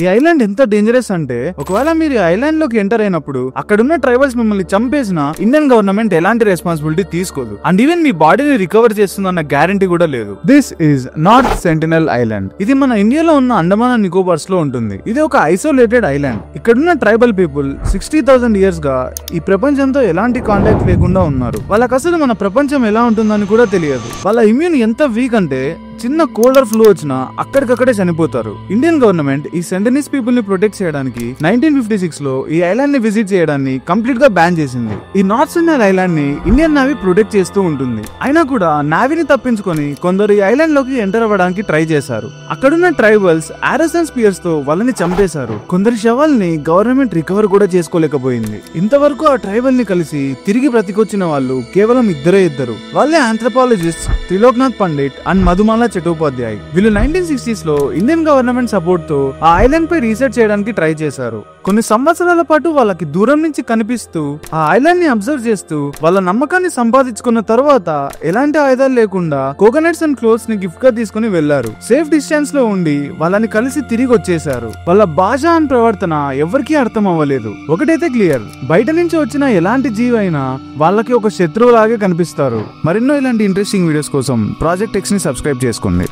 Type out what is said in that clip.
ఈ ఐలాండ్ ఎంత డేంజరస్ అంటే ఒకవేళ మీరు ఈ ఐలాండ్ లోకి ఎంటర్ అయినప్పుడు అక్కడున్న ట్రైబల్స్ మిమ్మల్ని చంపేసిన ఇండియన్ గవర్నమెంట్ ఎలాంటి రెస్పాన్సిబిలిటీ తీసుకోదు అండ్ ఈవెన్ మీ బాడీని రికవర్ చేస్తుందన్న గ్యారంటీ కూడా లేదు. This is north sentinel island. ఇది మన ఇండియాలో ఉన్న అండమాన్ అండ్ నికోబార్స్ లో ఉంటుంది. ఇది ఒక ఐసోలేటెడ్ ఐలాండ్. ఇక్కడున్న ట్రైబల్ పీపుల్ 60,000 ఇయర్స్ గా ఈ ప్రపంచంతో ఎలాంటి కాంటాక్ట్ లేకుండా ఉన్నారు. వాళ్ళకి అసలు మన ప్రపంచం ఎలా ఉంటుందని కూడా తెలియదు. వాళ్ళ ఇమ్యూన్ ఎంత వీక్ అంటే చిన్న కోల్డర్ ఫ్లూ వచ్చినా అక్కడికక్కడే చనిపోతారు. ఇండియన్ గవర్నమెంట్ ఈ సెంటనీస్ పీపుల్ ని ప్రొటెక్ట్ చేయడానికి 1956 లో ఈ ఐలాండ్ ని విజిట్ చేయడాన్ని కంప్లీట్ గా బ్యాన్ చేసింది. ఈ నార్త్ సెంటినల్ ఐలాండ్ ని ఇండియన్ నేవీ ప్రొటెక్ట్ చేస్తూ ఉంటుంది. అయినా కూడా నేవీని తప్పించుకొని కొందరు ఈ ఐలాండ్ లోకి ఎంటర్ అవ్వడానికి ట్రై చేశారు. అక్కడున్న ట్రైబల్స్ ఆరోస్ అండ్ స్పియర్స్ తో వాళ్ళని చంపేశారు. కొందరి శవాల్ని గవర్నమెంట్ రికవర్ కూడా చేసుకోలేకపోయింది. ఇంతవరకు ఆ ట్రైబల్ ని కలిసి తిరిగి బ్రతికొచ్చిన వాళ్ళు కేవలం ఇద్దరు. వాళ్ళే ఆంథ్రోపాలజిస్ట్ త్రిలోక్నాథ్ పండిట్ అండ్ మధుమాల చటోపాధ్యాయ్. వీళ్ళు 1960s లో ఇండియన్ గవర్నమెంట్ సపోర్ట్ తో ఆ ఐలాండ్ పై రీసెర్చ్ చేయడానికి ట్రై చేశారు. కొన్ని సంవత్సరాల పాటు వాళ్ళకి దూరం నుంచి కనిపిస్తూ ఆ ఐలాండ్ ని అబ్జర్వ్ చేస్తూ వాళ్ళ నమ్మకాన్ని సంపాదించుకున్న తర్వాత ఎలాంటి ఆయుధాలు లేకుండా కోకోనట్స్ అండ్ క్లోత్స్ ని గిఫ్ట్ గా తీసుకుని వెళ్లారు. సేఫ్ డిస్టెన్స్ లో ఉండి వాళ్ళని కలిసి తిరిగి వచ్చేశారు. వాళ్ళ భాష అండ్ ప్రవర్తన ఎవరికీ అర్థం అవ్వలేదు. ఒకటైతే క్లియర్, బయట నుంచి వచ్చిన ఎలాంటి జీవి అయినా వాళ్ళకి ఒక శత్రువు లాగే కనిపిస్తారు. మరెన్నో ఇలాంటి ఇంట్రెస్టింగ్ వీడియోస్ కోసం ప్రాజెక్ట్ ఎక్స్ ని సబ్స్క్రైబ్ చేసుకోండి.